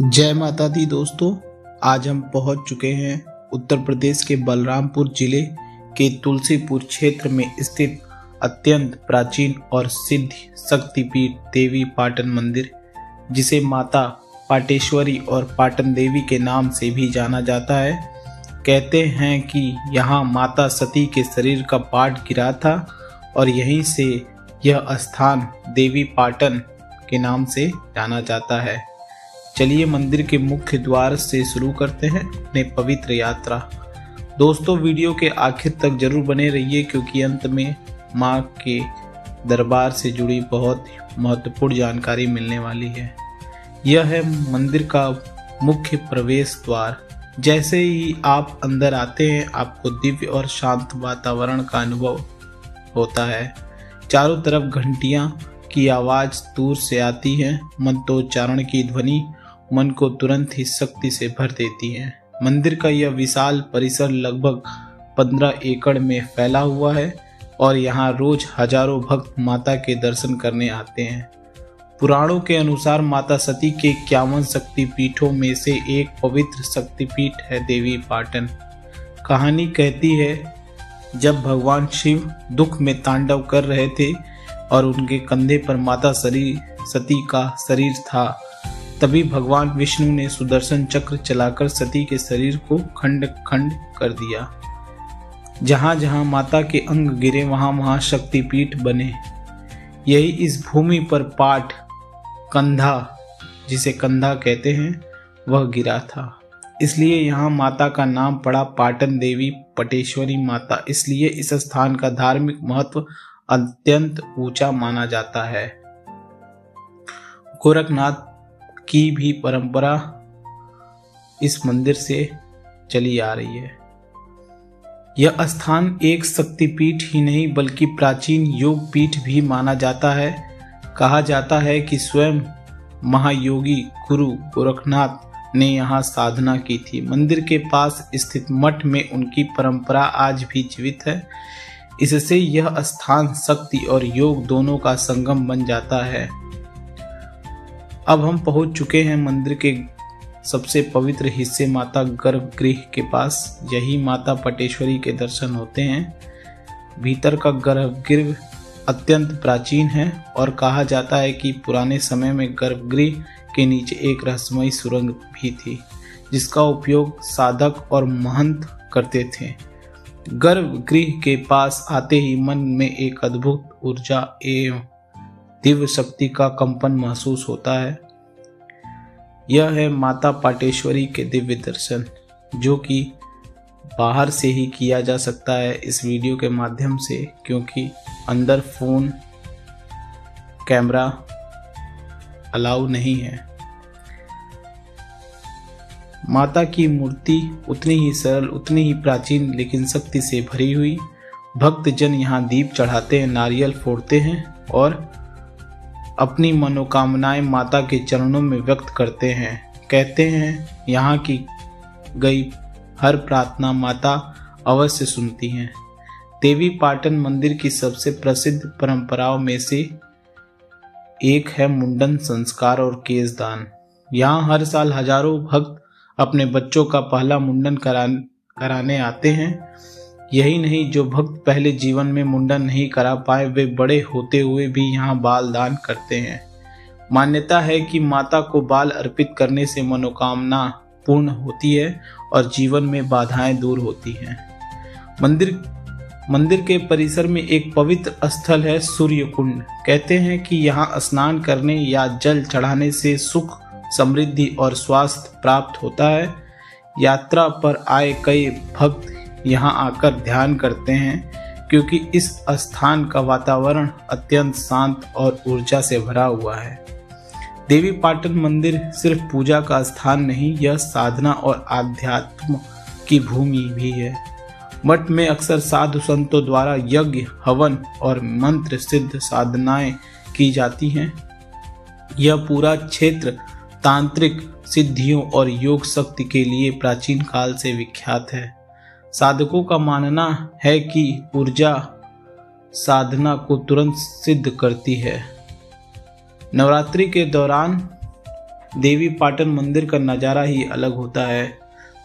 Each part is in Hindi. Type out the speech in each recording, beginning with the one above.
जय माता दी दोस्तों। आज हम पहुंच चुके हैं उत्तर प्रदेश के बलरामपुर जिले के तुलसीपुर क्षेत्र में स्थित अत्यंत प्राचीन और सिद्ध शक्तिपीठ देवी पाटन मंदिर, जिसे माता पाटेश्वरी और पाटन देवी के नाम से भी जाना जाता है। कहते हैं कि यहाँ माता सती के शरीर का पाट गिरा था और यहीं से यह स्थान देवी पाटन के नाम से जाना जाता है। चलिए मंदिर के मुख्य द्वार से शुरू करते हैं अपने पवित्र यात्रा। दोस्तों, वीडियो के आखिर तक जरूर बने रहिए क्योंकि अंत में माँ के दरबार से जुड़ी बहुत महत्वपूर्ण जानकारी मिलने वाली है। यह है मंदिर का मुख्य प्रवेश द्वार। जैसे ही आप अंदर आते हैं आपको दिव्य और शांत वातावरण का अनुभव होता है। चारों तरफ घंटियां की आवाज दूर से आती है। मंत्रोच्चारण की ध्वनि मन को तुरंत ही शक्ति से भर देती है। मंदिर का यह विशाल परिसर लगभग 15 एकड़ में फैला हुआ है और यहाँ रोज हजारों भक्त माता के दर्शन करने आते हैं। पुराणों के अनुसार माता सती के 51 शक्तिपीठों में से एक पवित्र शक्तिपीठ है देवी पाटन। कहानी कहती है, जब भगवान शिव दुख में तांडव कर रहे थे और उनके कंधे पर माता सती का शरीर था, तभी भगवान विष्णु ने सुदर्शन चक्र चलाकर सती के शरीर को खंड खंड कर दिया। जहां जहां माता के अंग गिरे वहां वहां शक्तिपीठ बने। यही इस भूमि पर पाट कंधा, जिसे कंधा कहते हैं, वह गिरा था। इसलिए यहाँ माता का नाम पड़ा पाटन देवी पटेश्वरी माता। इसलिए इस स्थान का धार्मिक महत्व अत्यंत ऊंचा माना जाता है। गोरखनाथ की भी परंपरा इस मंदिर से चली आ रही है। यह स्थान एक शक्तिपीठ ही नहीं बल्कि प्राचीन योग पीठ भी माना जाता है। कहा जाता है कि स्वयं महायोगी गुरु गोरखनाथ ने यहाँ साधना की थी। मंदिर के पास स्थित मठ में उनकी परंपरा आज भी जीवित है। इससे यह स्थान शक्ति और योग दोनों का संगम बन जाता है। अब हम पहुंच चुके हैं मंदिर के सबसे पवित्र हिस्से माता गर्भगृह के पास। यही माता पटेश्वरी के दर्शन होते हैं। भीतर का गर्भगृह अत्यंत प्राचीन है और कहा जाता है कि पुराने समय में गर्भगृह के नीचे एक रहस्यमयी सुरंग भी थी, जिसका उपयोग साधक और महंत करते थे। गर्भगृह के पास आते ही मन में एक अद्भुत ऊर्जा एवं दिव्य शक्ति का कंपन महसूस होता है। यह है माता पाटेश्वरी के दिव्य दर्शन, जो कि बाहर से ही किया जा सकता है इस वीडियो के माध्यम से, क्योंकि अंदर फोन कैमरा अलाउ नहीं है। माता की मूर्ति उतनी ही सरल, उतनी ही प्राचीन, लेकिन शक्ति से भरी हुई। भक्तजन यहाँ दीप चढ़ाते हैं, नारियल फोड़ते हैं और अपनी मनोकामनाएं माता के चरणों में व्यक्त करते हैं। कहते हैं यहाँ की गई हर प्रार्थना माता अवश्य सुनती हैं। देवी पाटन मंदिर की सबसे प्रसिद्ध परंपराओं में से एक है मुंडन संस्कार और केशदान। यहाँ हर साल हजारों भक्त अपने बच्चों का पहला मुंडन कराने आते हैं। यही नहीं, जो भक्त पहले जीवन में मुंडन नहीं करा पाए वे बड़े होते हुए भी यहाँ बाल दान करते हैं। मान्यता है कि माता को बाल अर्पित करने से मनोकामना पूर्ण होती है और जीवन में बाधाएं दूर होती हैं। मंदिर के परिसर में एक पवित्र स्थल है सूर्य कुंड। कहते हैं कि यहाँ स्नान करने या जल चढ़ाने से सुख, समृद्धि और स्वास्थ्य प्राप्त होता है। यात्रा पर आए कई भक्त यहाँ आकर ध्यान करते हैं क्योंकि इस स्थान का वातावरण अत्यंत शांत और ऊर्जा से भरा हुआ है। देवी पाटन मंदिर सिर्फ पूजा का स्थान नहीं, यह साधना और आध्यात्म की भूमि भी है। मठ में अक्सर साधु संतों द्वारा यज्ञ, हवन और मंत्र सिद्ध साधनाएं की जाती हैं। यह पूरा क्षेत्र तांत्रिक सिद्धियों और योग शक्ति के लिए प्राचीन काल से विख्यात है। साधकों का मानना है कि ऊर्जा साधना को तुरंत सिद्ध करती है। नवरात्रि के दौरान देवी पाटन मंदिर का नज़ारा ही अलग होता है।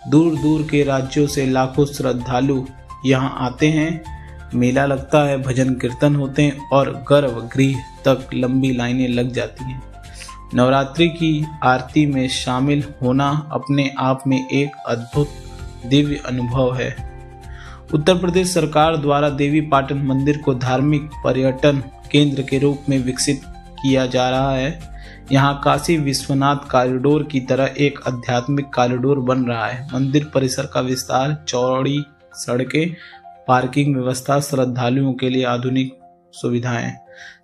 दूर दूर के राज्यों से लाखों श्रद्धालु यहाँ आते हैं। मेला लगता है, भजन कीर्तन होते हैं और गर्भगृह तक लंबी लाइनें लग जाती हैं। नवरात्रि की आरती में शामिल होना अपने आप में एक अद्भुत दिव्य अनुभव है। उत्तर प्रदेश सरकार द्वारा देवी पाटन मंदिर को धार्मिक पर्यटन केंद्र के रूप में विकसित किया जा रहा है। यहाँ काशी विश्वनाथ कॉरिडोर की तरह एक आध्यात्मिक कॉरिडोर बन रहा है। मंदिर परिसर का विस्तार, चौड़ी सड़कें, पार्किंग व्यवस्था, श्रद्धालुओं के लिए आधुनिक सुविधाएं,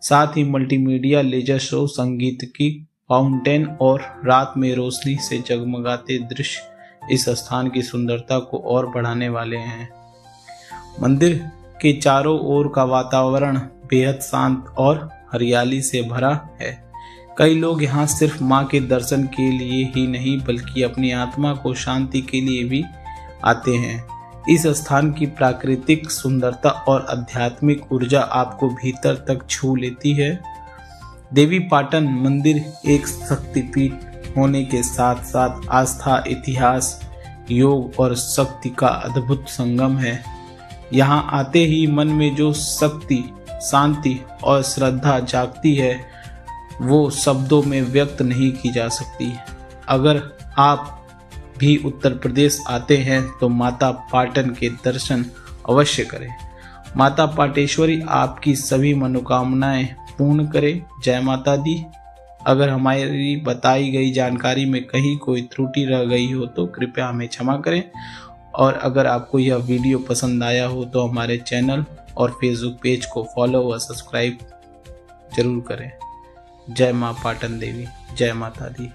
साथ ही मल्टीमीडिया, लेजर शो, संगीत की फाउंटेन और रात में रोशनी से जगमगाते दृश्य इस स्थान की सुंदरता को और बढ़ाने वाले हैं। मंदिर के चारों ओर का वातावरण बेहद शांत और हरियाली से भरा है। कई लोग यहाँ सिर्फ मां के दर्शन के लिए ही नहीं बल्कि अपनी आत्मा को शांति के लिए भी आते हैं। इस स्थान की प्राकृतिक सुंदरता और आध्यात्मिक ऊर्जा आपको भीतर तक छू लेती है। देवी पाटन मंदिर एक शक्तिपीठ होने के साथ साथ आस्था, इतिहास, योग और शक्ति का अद्भुत संगम है। यहाँ आते ही मन में जो शक्ति, शांति और श्रद्धा जागती है वो शब्दों में व्यक्त नहीं की जा सकती। अगर आप भी उत्तर प्रदेश आते हैं तो माता पाटन के दर्शन अवश्य करें। माता पाटेश्वरी आपकी सभी मनोकामनाएं पूर्ण करे। जय माता दी। अगर हमारी बताई गई जानकारी में कहीं कोई त्रुटि रह गई हो तो कृपया हमें क्षमा करें, और अगर आपको यह वीडियो पसंद आया हो तो हमारे चैनल और फेसबुक पेज को फॉलो व सब्सक्राइब जरूर करें। जय मां पाटन देवी, जय माता दी।